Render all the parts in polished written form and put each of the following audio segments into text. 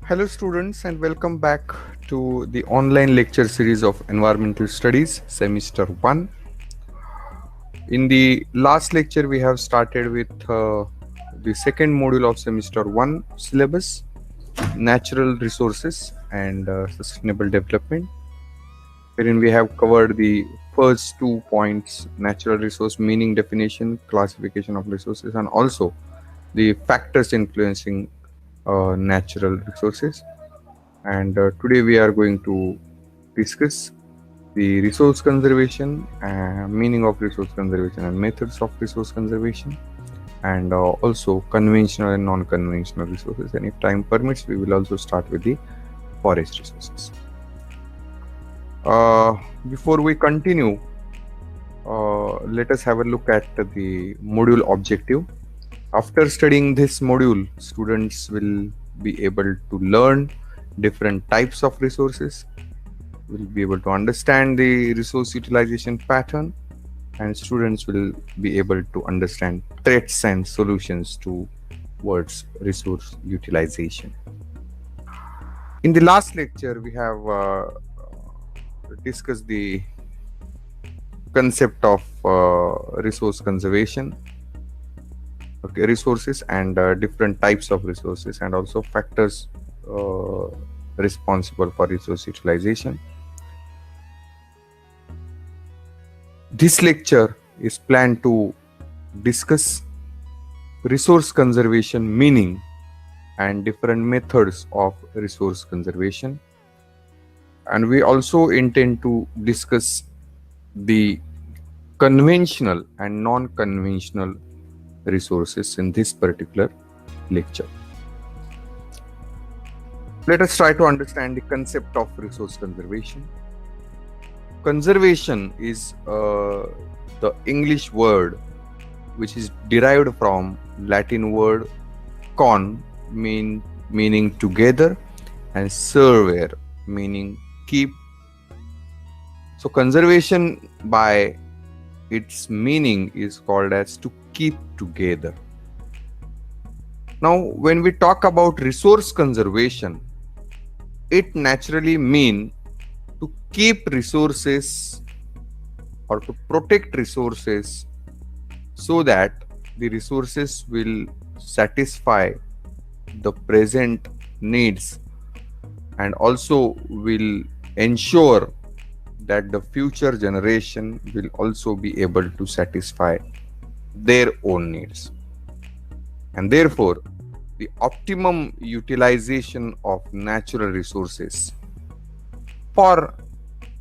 Hello, students, and welcome back to the online lecture series of Environmental Studies, Semester 1. In the last lecture, we have started with the second module of Semester 1 syllabus, Natural Resources and Sustainable Development, wherein we have covered the first 2 points: natural resource meaning, definition, classification of resources, and also the factors influencing natural resources. And today we are going to discuss the resource conservation, meaning of resource conservation, and methods of resource conservation, and also conventional and non-conventional resources. And if time permits, we will also start with the forest resources. Before we continue, let us have a look at the module objective. After studying this module, students will be able to learn different types of resources, will be able to understand the resource utilization pattern, and students will be able to understand threats and solutions towards resource utilization. In the last lecture, we have discussed the concept of resource conservation, okay, resources, and different types of resources, and also factors responsible for resource utilization. This lecture is planned to discuss resource conservation meaning and different methods of resource conservation. And we also intend to discuss the conventional and non-conventional resources in this particular lecture. Let us try to understand the concept of resource conservation. Conservation is the English word which is derived from Latin word con, meaning together, and servere, meaning keep. So conservation by its meaning is called as to keep together. Now, when we talk about resource conservation, it naturally means to keep resources or to protect resources so that the resources will satisfy the present needs and also will ensure that the future generation will also be able to satisfy their own needs. And therefore, the optimum utilization of natural resources for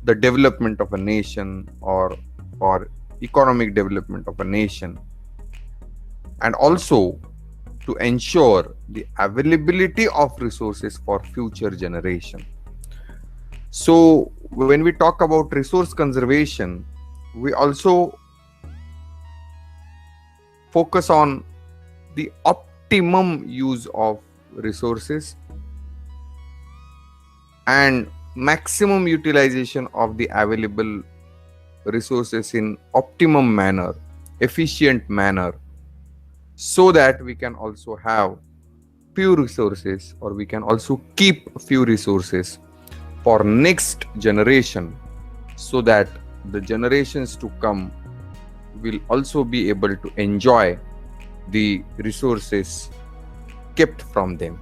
the development of a nation or for economic development of a nation, and also to ensure the availability of resources for future generation. So when we talk about resource conservation, we also focus on the optimum use of resources and maximum utilization of the available resources in optimum manner, efficient manner, so that we can also have few resources, or we can also keep few resources for next generation, so that the generations to come will also be able to enjoy the resources kept from them.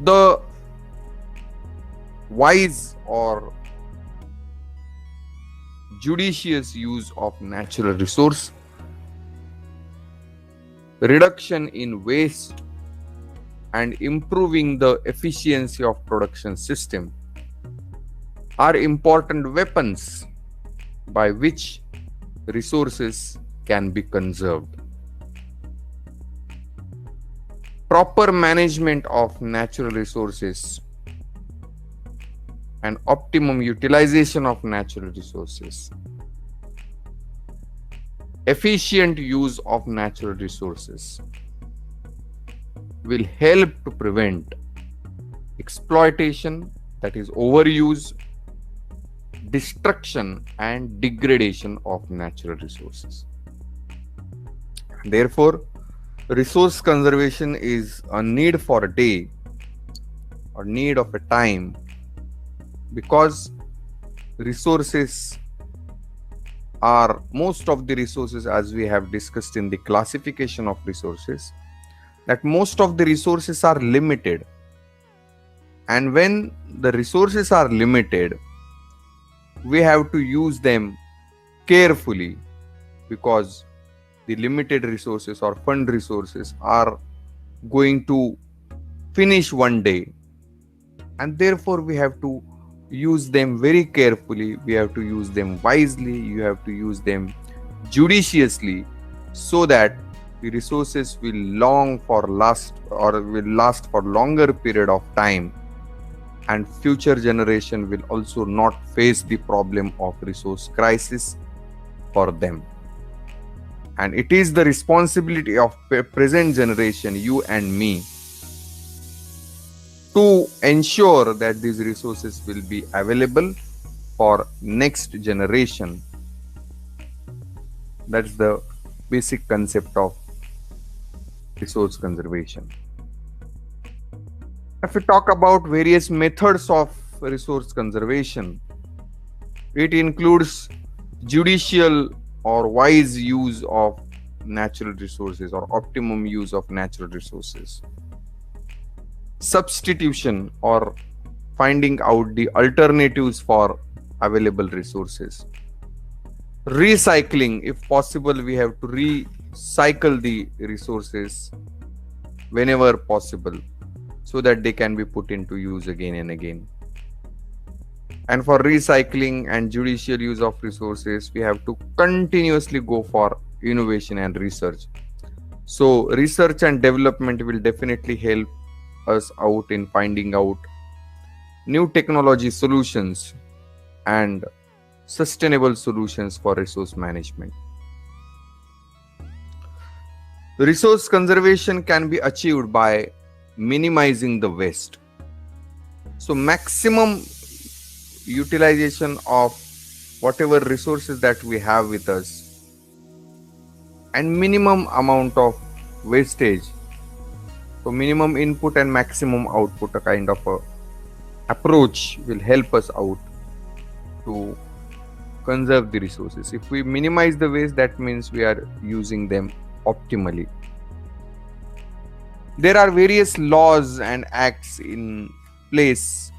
The wise or judicious use of natural resource, reduction in waste, and improving the efficiency of production system are important weapons by which resources can be conserved. Proper management of natural resources and optimum utilization of natural resources, efficient use of natural resources will help to prevent exploitation, that is overuse, destruction and degradation of natural resources. Therefore, resource conservation is a need for a day or need of a time, because resources are most of the resources, as we have discussed in the classification of resources, that most of the resources are limited. And when the resources are limited, we have to use them carefully, because the limited resources or fund resources are going to finish one day, and therefore we have to use them very carefully. We have to use them wisely. You have to use them judiciously, so that the resources will last for longer period of time, and future generation will also not face the problem of resource crisis for them. And it is the responsibility of present generation, you and me, to ensure that these resources will be available for next generation. That's the basic concept of resource conservation. If we talk about various methods of resource conservation, it includes judicial or wise use of natural resources or optimum use of natural resources, substitution or finding out the alternatives for available resources, recycling. If possible, we have to recycle the resources whenever possible, so that they can be put into use again and again. And for recycling and judicial use of resources, we have to continuously go for innovation and research. So research and development will definitely help us out in finding out new technology solutions and sustainable solutions for resource management. Resource conservation can be achieved by minimizing the waste. So maximum utilization of whatever resources that we have with us, and minimum amount of wastage. So minimum input and maximum output, a kind of a approach will help us out to conserve the resources. If we minimize the waste, that means we are using them optimally. There are various laws and acts in place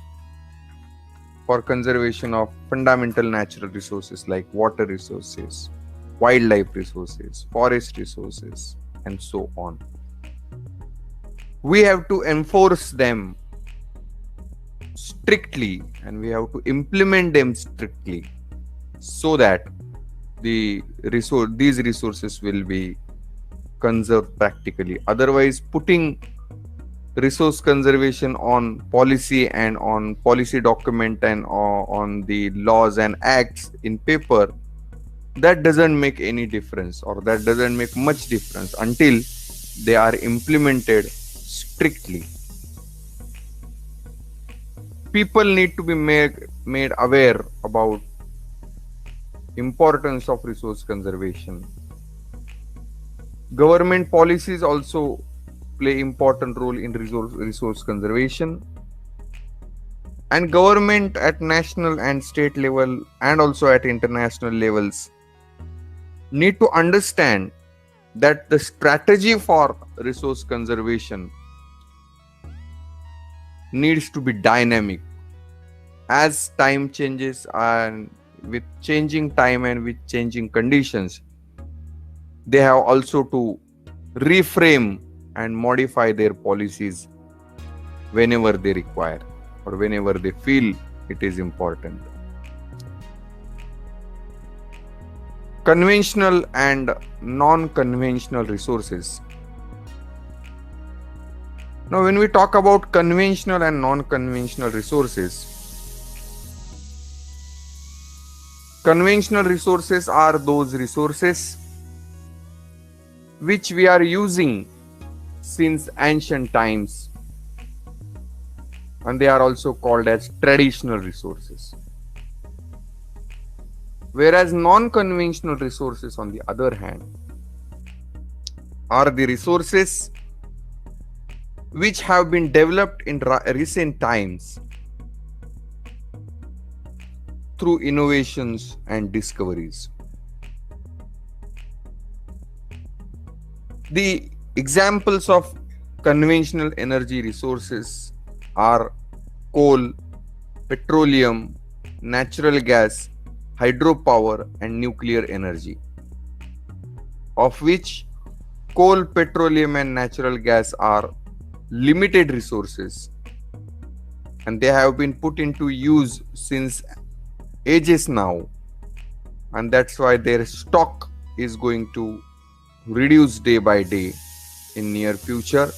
for conservation of fundamental natural resources like water resources, wildlife resources, forest resources, and so on. We have to enforce them strictly, and we have to implement them strictly, so that these resources will be conserved practically. Otherwise, putting resource conservation on policy and on policy document and on the laws and acts in paper, that doesn't make any difference, or that doesn't make much difference until they are implemented strictly. People need to be made aware about importance of resource conservation. Government policies also play important role in resource conservation, and government at national and state level and also at international levels need to understand that the strategy for resource conservation needs to be dynamic. As time changes, and with changing time and with changing conditions, they have also to reframe and modify their policies whenever they require or whenever they feel it is important. Conventional and non-conventional resources. Now, when we talk about conventional and non-conventional resources, conventional resources are those resources which we are using since ancient times, and they are also called as traditional resources. Whereas non-conventional resources, on the other hand, are the resources which have been developed in recent times through innovations and discoveries. The examples of conventional energy resources are coal, petroleum, natural gas, hydropower, and nuclear energy, of which coal, petroleum, and natural gas are limited resources, and they have been put into use since ages now, and that's why their stock is going to reduce day by day in near future,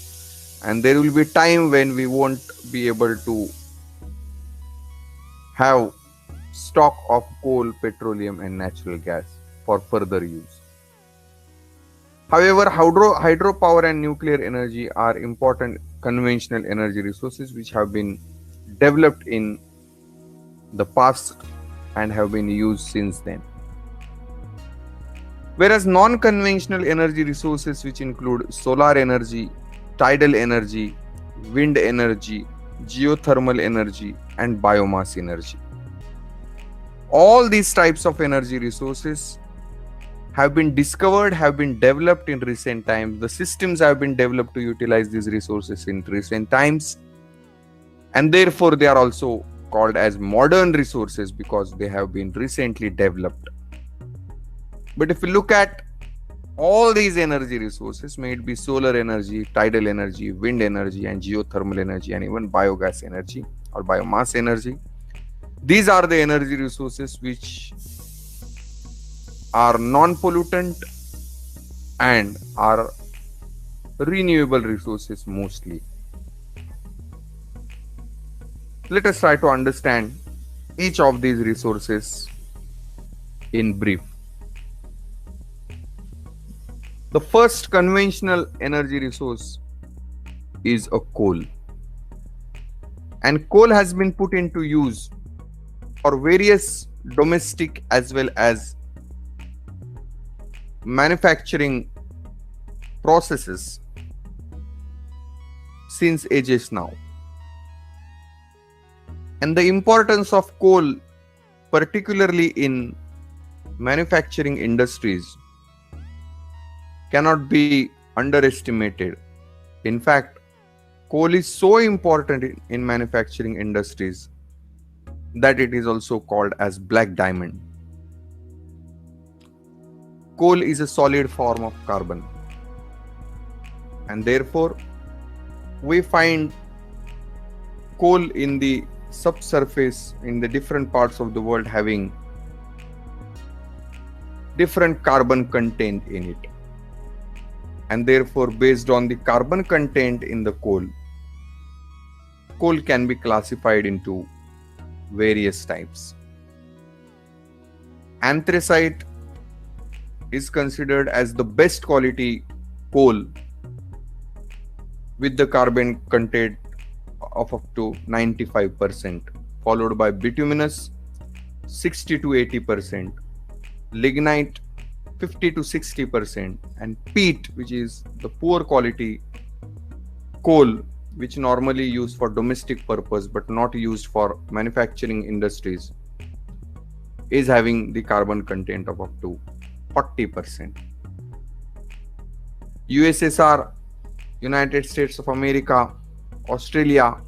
and there will be time when we won't be able to have stock of coal, petroleum, and natural gas for further use. However, hydropower and nuclear energy are important conventional energy resources which have been developed in the past and have been used since then. Whereas non-conventional energy resources, which include solar energy, tidal energy, wind energy, geothermal energy, and biomass energy, all these types of energy resources have been discovered, have been developed in recent times. The systems have been developed to utilize these resources in recent times, and therefore they are also called as modern resources because they have been recently developed. But if you look at all these energy resources, may it be solar energy, tidal energy, wind energy, and geothermal energy, and even biogas energy or biomass energy, these are the energy resources which are non-pollutant and are renewable resources mostly. Let us try to understand each of these resources in brief. The first conventional energy resource is a coal, and coal has been put into use for various domestic as well as manufacturing processes since ages now. And the importance of coal, particularly in manufacturing industries, cannot be underestimated. In fact, coal is so important in manufacturing industries that it is also called as black diamond. Coal is a solid form of carbon, and therefore we find coal in the subsurface in the different parts of the world having different carbon content in it, and therefore based on the carbon content in the coal can be classified into various types. Anthracite is considered as the best quality coal with the carbon content of up to 95%, followed by bituminous 60 to 80%, lignite 50 to 60%, and peat, which is the poor quality coal which normally used for domestic purpose but not used for manufacturing industries, is having the carbon content of up to 40%. USSR, United States of America, Australia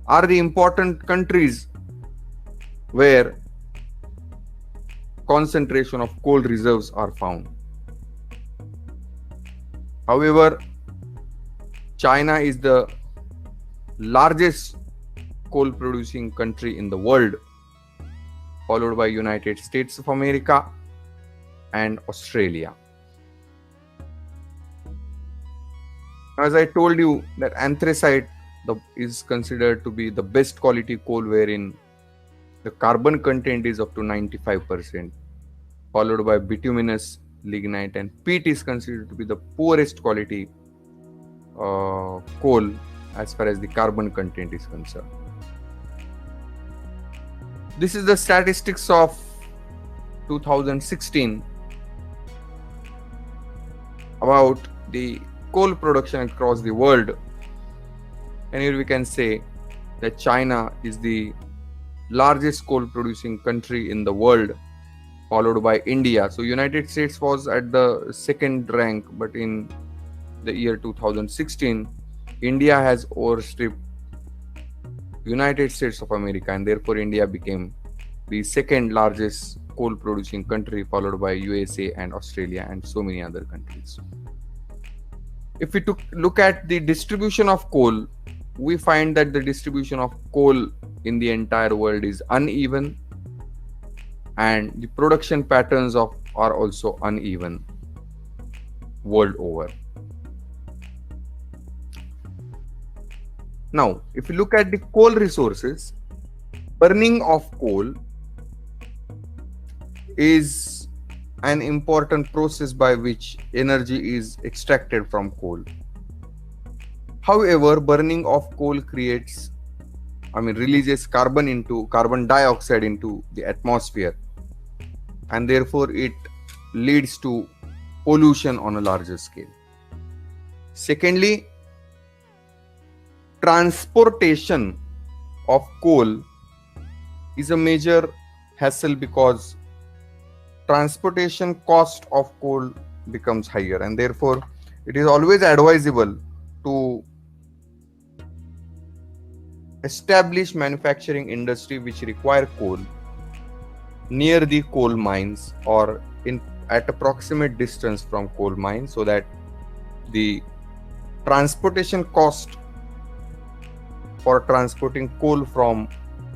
are the important countries where concentration of coal reserves are found. However, China is the largest coal producing country in the world, followed by United States of America and Australia. As I told you that anthracite is considered to be the best quality coal wherein the carbon content is up to 95%, followed by bituminous, lignite, and peat is considered to be the poorest quality coal as far as the carbon content is concerned. This is the statistics of 2016. about the coal production across the world, and here we can say that China is the largest coal producing country in the world, followed by India. So United States was at the second rank, but in the year 2016, India has overstripped United States of America, and therefore India became the second largest coal producing country, followed by USA and Australia and so many other countries. If we look at the distribution of coal, we find that the distribution of coal in the entire world is uneven, and the production patterns are also uneven world over. Now, if you look at the coal resources, burning of coal is an important process by which energy is extracted from coal. However, burning of coal releases carbon dioxide into the atmosphere, and therefore it leads to pollution on a larger scale. Secondly, transportation of coal is a major hassle because transportation cost of coal becomes higher, and therefore it is always advisable to establish manufacturing industry which require coal near the coal mines or at approximate distance from coal mines, so that the transportation cost for transporting coal from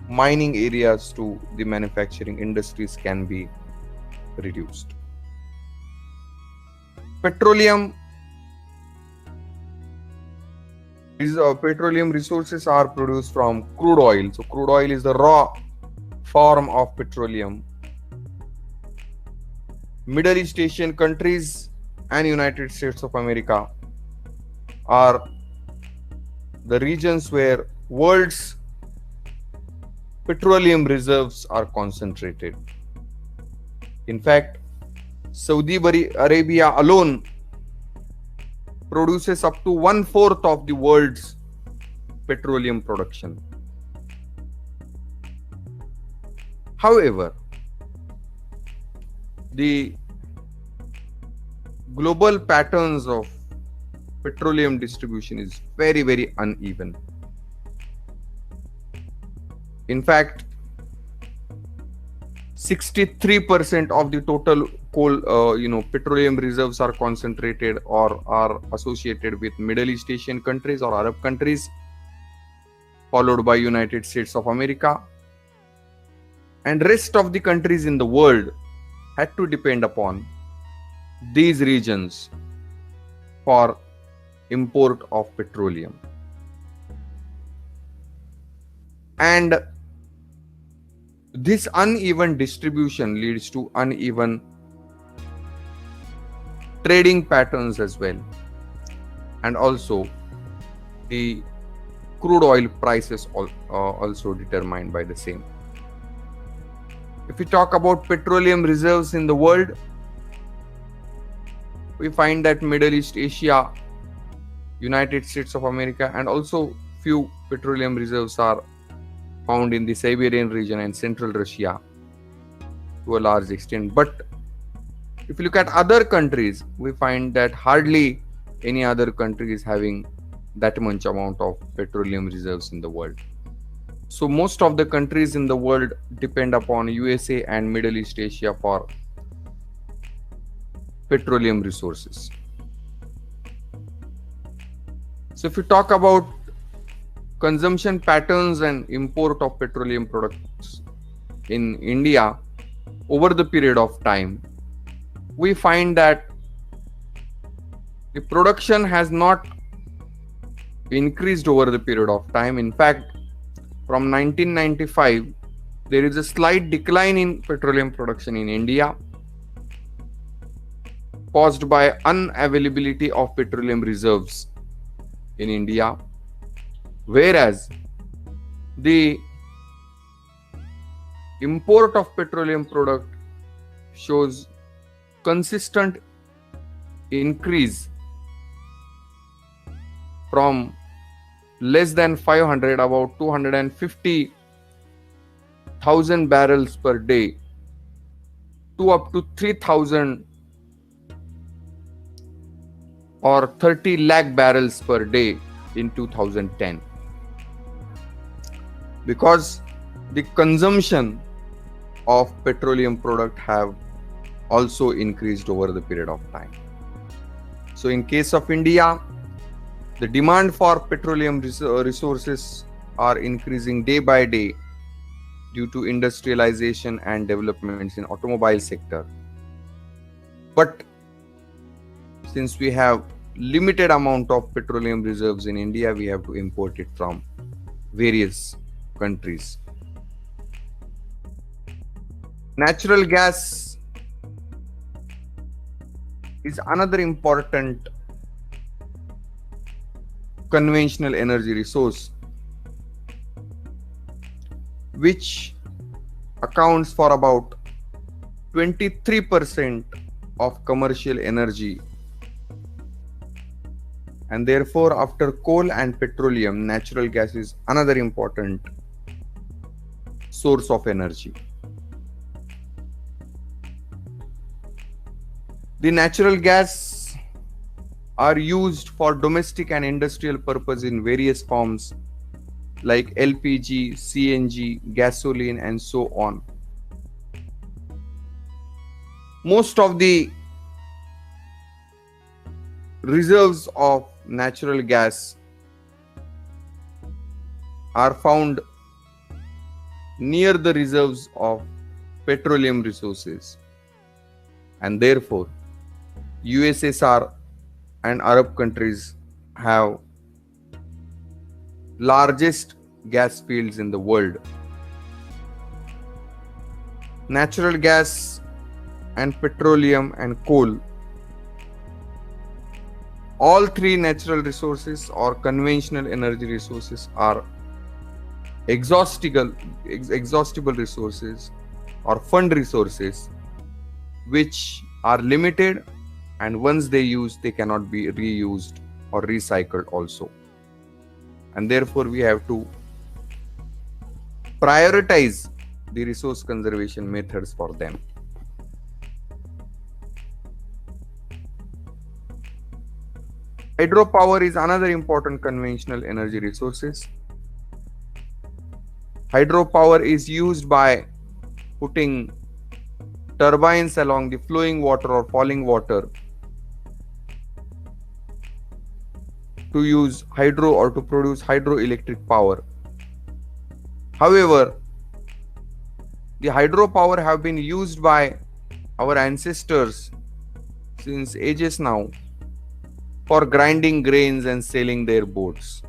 mining areas to the manufacturing industries can be reduced. Petroleum resources are produced from crude oil. So crude oil is the raw form of petroleum. Middle East Asian countries and United States of America are the regions where world's petroleum reserves are concentrated. In fact, Saudi Arabia alone produces up to 1/4 of the world's petroleum production. However, the global patterns of petroleum distribution is very, very uneven. In fact, 63% of the total coal, petroleum reserves are concentrated or are associated with Middle East Asian countries or Arab countries, followed by United States of America, and rest of the countries in the world had to depend upon these regions for import of petroleum. And this uneven distribution leads to uneven trading patterns as well, and also the crude oil prices also determined by the same. If we talk about petroleum reserves in the world, we find that Middle East Asia, United States of America, and also few petroleum reserves are found in the Siberian region and central Russia to a large extent. But if you look at other countries, we find that hardly any other country is having that much amount of petroleum reserves in the world. So most of the countries in the world depend upon USA and Middle East Asia for petroleum resources. So if you talk about consumption patterns and import of petroleum products in India over the period of time, we find that the production has not increased over the period of time. In fact, from 1995, there is a slight decline in petroleum production in India, caused by unavailability of petroleum reserves in India, whereas the import of petroleum product shows consistent increase from less than 500, about 250,000 barrels per day, to up to 3,000 or 30 lakh barrels per day in 2010, because the consumption of petroleum product have also increased over the period of time. So in case of India, the demand for petroleum resources are increasing day by day due to industrialization and developments in automobile sector. But since we have limited amount of petroleum reserves in India, we have to import it from various countries. Natural gas is another important conventional energy resource which accounts for about 23% of commercial energy, and therefore after coal and petroleum, natural gas is another important source of energy. The natural gas are used for domestic and industrial purpose in various forms like LPG, CNG, gasoline, and so on. Most of the reserves of natural gas are found near the reserves of petroleum resources, and therefore USSR and Arab countries have largest gas fields in the world. Natural gas and petroleum and coal, all three natural resources or conventional energy resources are exhaustible resources or fund resources which are limited, and once they use, they cannot be reused or recycled also, and therefore we have to prioritize the resource conservation methods for them. Hydropower is another important conventional energy resources. Hydropower is used by putting turbines along the flowing water or falling water to use hydro or to produce hydroelectric power. However, the hydropower have been used by our ancestors since ages now for grinding grains and sailing their boats.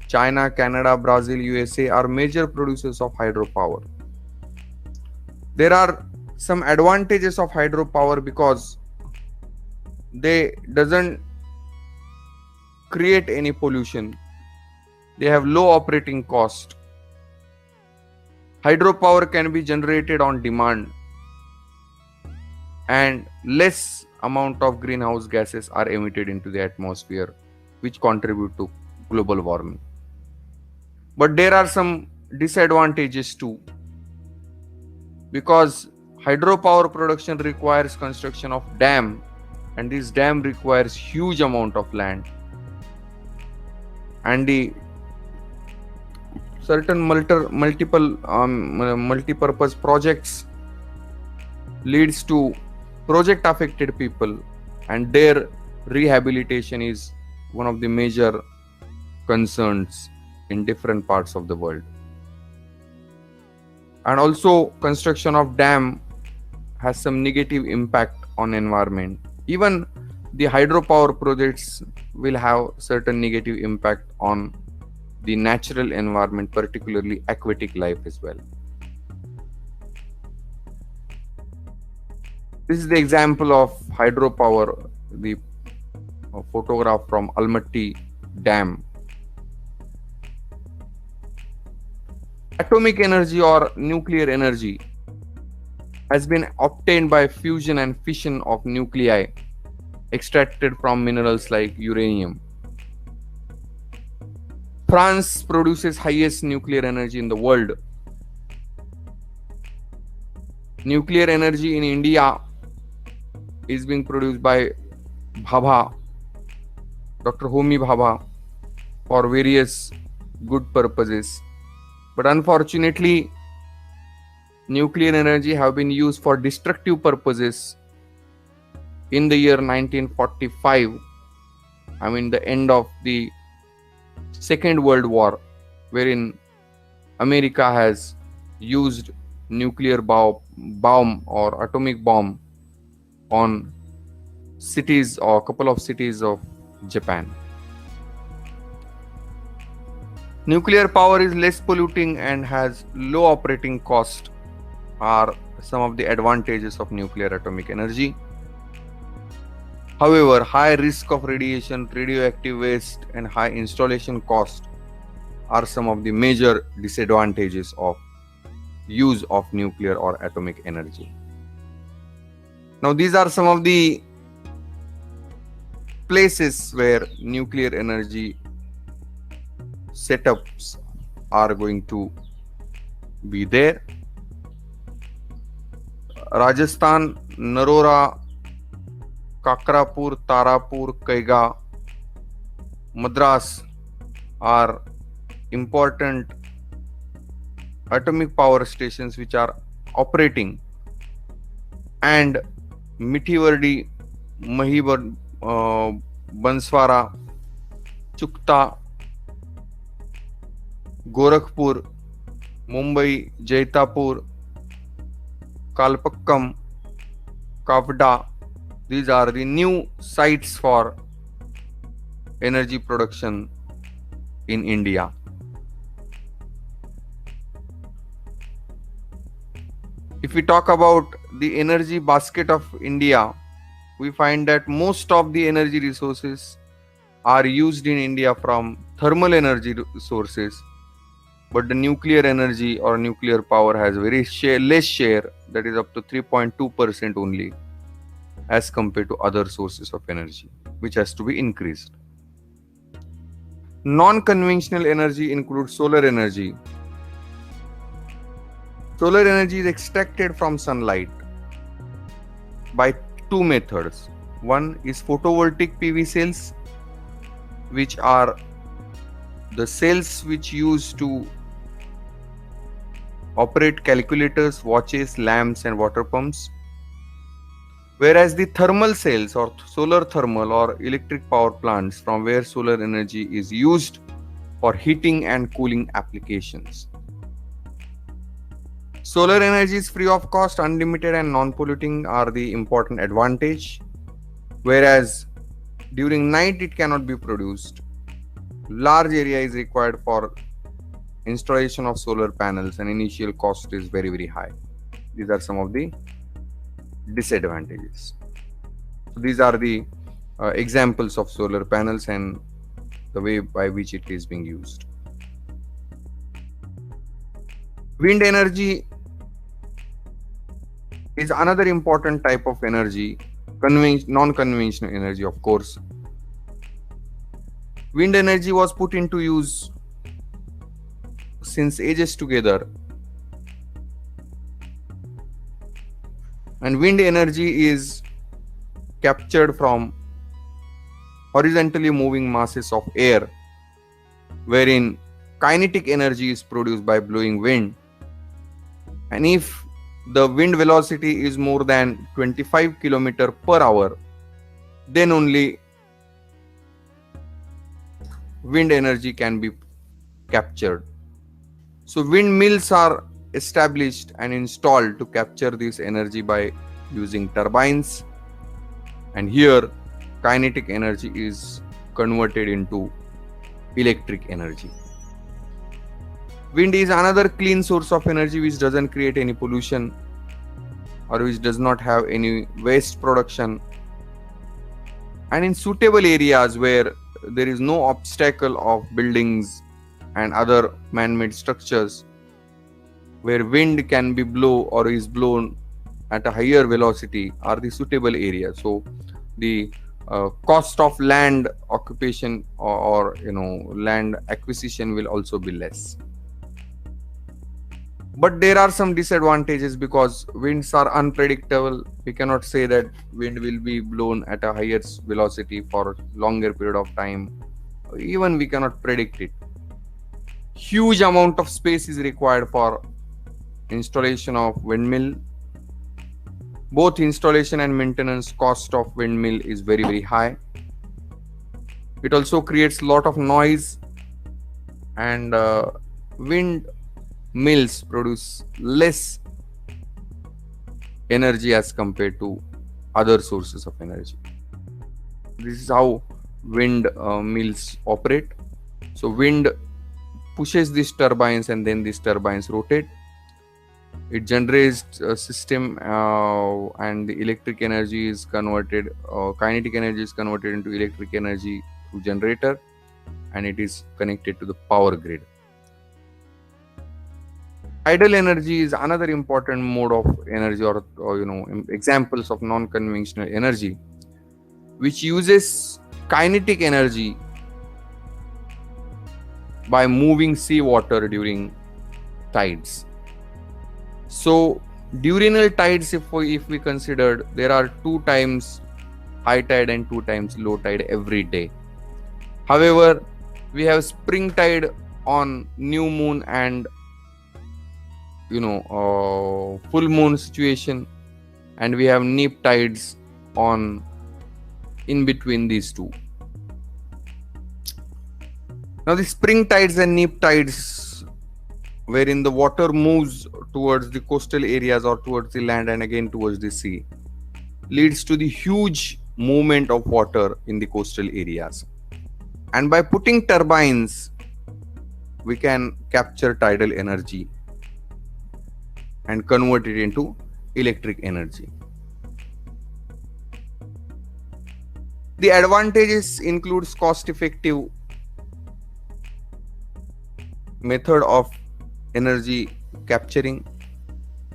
China, Canada, Brazil, USA are major producers of hydropower. There are some advantages of hydropower because they doesn't create any pollution. They have low operating cost. Hydropower can be generated on demand, and less amount of greenhouse gases are emitted into the atmosphere, which contribute to global warming. But there are some disadvantages too, because hydropower production requires construction of dam, and this dam requires huge amount of land, and the certain multi-purpose projects leads to project affected people, and their rehabilitation is one of the major concerns in different parts of the world. And also construction of dam has some negative impact on environment. Even the hydropower projects will have certain negative impact on the natural environment, particularly aquatic life as well. This is the example of hydropower, the photograph from Almaty Dam. Atomic energy or nuclear energy has been obtained by fusion and fission of nuclei, extracted from minerals like uranium. France produces highest nuclear energy in the world. Nuclear energy in India is being produced by Bhabha, Dr. Homi Bhabha, for various good purposes. But unfortunately, nuclear energy have been used for destructive purposes in the year 1945. I mean, the end of the Second World War, wherein America has used nuclear bomb or atomic bomb on cities or a couple of cities of Japan. Nuclear power is less polluting and has low operating cost are some of the advantages of nuclear atomic energy. However, high risk of radiation, radioactive waste and high installation cost are some of the major disadvantages of use of nuclear or atomic energy. Now, these are some of the places where nuclear energy setups are going to be there. Rajasthan, Narora, Kakrapur, Tarapur, Kaiga, Madras are important atomic power stations which are operating, and Mithivardi, Mahibar, Banswara, Chukta, Gorakhpur, Mumbai, Jaitapur, Kalpakkam, Kavda. These are the new sites for energy production in India. If we talk about the energy basket of India, we find that most of the energy resources are used in India from thermal energy sources, but the nuclear energy or nuclear power has very less share, that is up to 3.2% only, as compared to other sources of energy, which has to be increased. Non-conventional energy includes solar energy. Solar energy is extracted from sunlight by two methods. One is photovoltaic PV cells, which are the cells which used to operate calculators, watches, lamps and water pumps. Whereas the thermal cells or solar thermal or electric power plants from where solar energy is used for heating and cooling applications. Solar energy is free of cost, unlimited and non-polluting are the important advantage. Whereas during night it cannot be produced. Large area is required for installation of solar panels and initial cost is very, very high. These are some of the disadvantages. These are the examples of solar panels and the way by which it is being used. Wind energy is another important type of energy, non-conventional energy, of course. Wind energy was put into use since ages together, and wind energy is captured from horizontally moving masses of air, wherein kinetic energy is produced by blowing wind, and if the wind velocity is more than 25 km per hour, then only wind energy can be captured. So windmills are established and installed to capture this energy by using turbines, and here kinetic energy is converted into electric energy. Wind is another clean source of energy which doesn't create any pollution or which does not have any waste production, and in suitable areas where there is no obstacle of buildings and other man-made structures, where wind can be blown or is blown at a higher velocity are the suitable areas. So the Cost of land occupation or land acquisition will also be less. But there are some disadvantages because winds are unpredictable. We cannot say that wind will be blown at a higher velocity for longer period of time. Even we cannot predict it. Huge amount of space is required for installation of windmill. Both installation and maintenance cost of windmill is very high. It also creates a lot of noise, and wind mills produce less energy as compared to other sources of energy. This is how wind mills operate. So wind pushes these turbines, and then these turbines rotate. It generates a system, and the electric energy is converted, kinetic energy is converted into electric energy through generator, and it is connected to the power grid. Tidal energy is another important mode of energy, or examples of non-conventional energy, which uses kinetic energy by moving seawater during tides. So diurnal tides, if we considered, there are 2 times high tide and 2 times low tide every day. However, we have spring tide on new moon and full moon situation, and we have neap tides on in between these two. Now the spring tides and neap tides, wherein the water moves towards the coastal areas or towards the land and again towards the sea, leads to the huge movement of water in the coastal areas. And by putting turbines, we can capture tidal energy and convert it into electric energy. The advantages includes cost-effective method of energy capturing.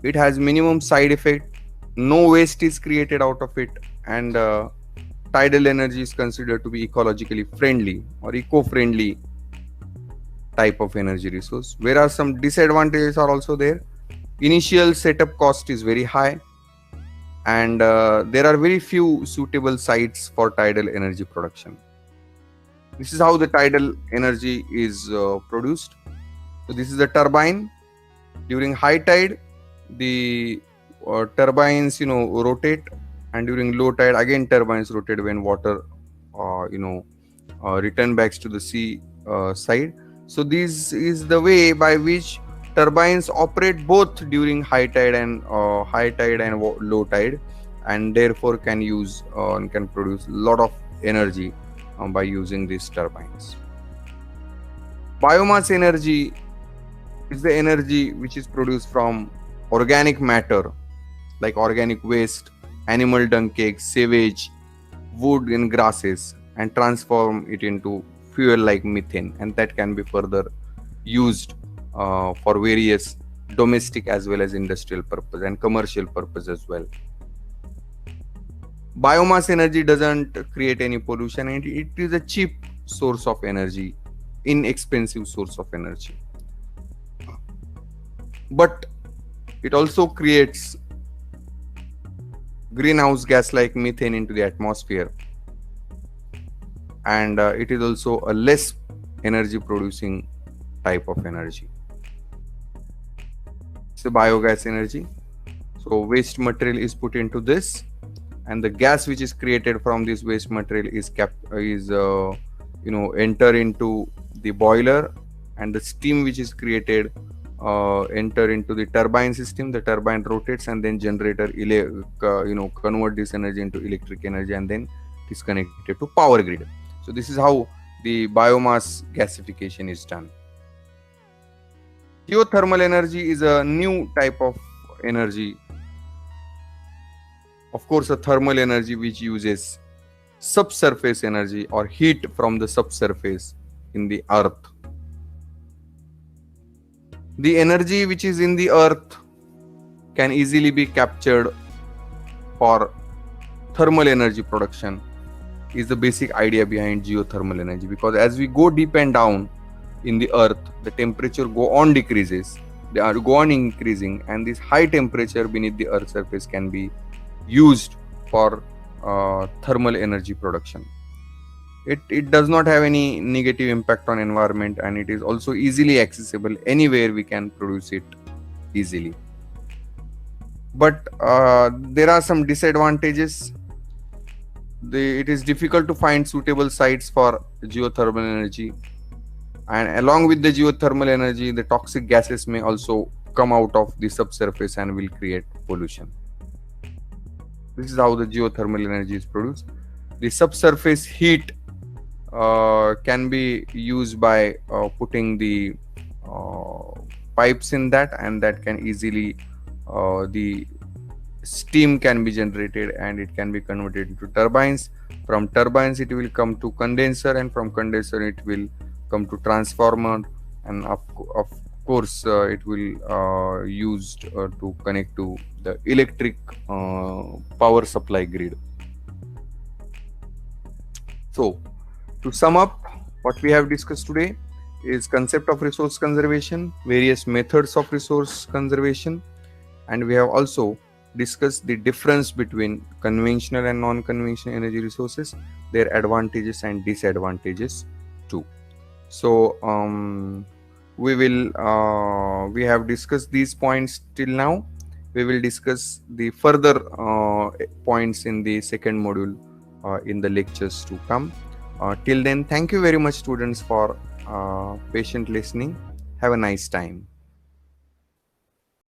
It has minimum side effect, no waste is created out of it, and tidal energy is considered to be ecologically friendly or eco-friendly type of energy resource. Whereas some disadvantages are also there. Initial setup cost is very high, and there are very few suitable sites for tidal energy production. This is how the tidal energy is produced. So this is the turbine. During high tide, the turbines rotate, and during low tide again turbines rotate when water return back to the sea side. So this is the way by which turbines operate both during high tide and low tide, and therefore can produce a lot of energy by using these turbines. Biomass energy is the energy which is produced from organic matter like organic waste, animal dung cakes, sewage, wood and grasses, and transform it into fuel like methane, and that can be further used for various domestic as well as industrial purpose and commercial purpose as well. Biomass energy doesn't create any pollution, and it is a cheap source of energy, inexpensive source of energy. But it also creates greenhouse gas like methane into the atmosphere, and it is also a less energy producing type of energy. It's the biogas energy. So waste material is put into this, and the gas which is created from this waste material is enter into the boiler, and the steam which is created enter into the turbine system. The turbine rotates, and then generator convert this energy into electric energy, and then it is connected to power grid. So this is how the biomass gasification is done. Geothermal energy is a new type of energy. Of course, a thermal energy which uses subsurface energy or heat from the subsurface in the earth. The energy which is in the earth can easily be captured for thermal energy production, is the basic idea behind geothermal energy, because as we go deep and down in the earth, the temperature go on decreases, they are go on increasing, and this high temperature beneath the earth surface can be used for thermal energy production. It does not have any negative impact on environment, and it is also easily accessible. Anywhere we can produce it easily. But there are some disadvantages. It is difficult to find suitable sites for geothermal energy, and along with the geothermal energy, the toxic gases may also come out of the subsurface and will create pollution. This is how the geothermal energy is produced. The subsurface heat can be used by putting the pipes in that, and that can easily the steam can be generated and it can be converted into turbines. From turbines it will come to condenser, and from condenser it will come to transformer, and of course it will used to connect to the electric power supply grid. So to sum up, what we have discussed today is concept of resource conservation, various methods of resource conservation, and we have also discussed the difference between conventional and non-conventional energy resources, their advantages and disadvantages too. So we have discussed these points till now. We will discuss the further points in the second module in the lectures to come. Till then, thank you very much, students, for patient listening. Have a nice time.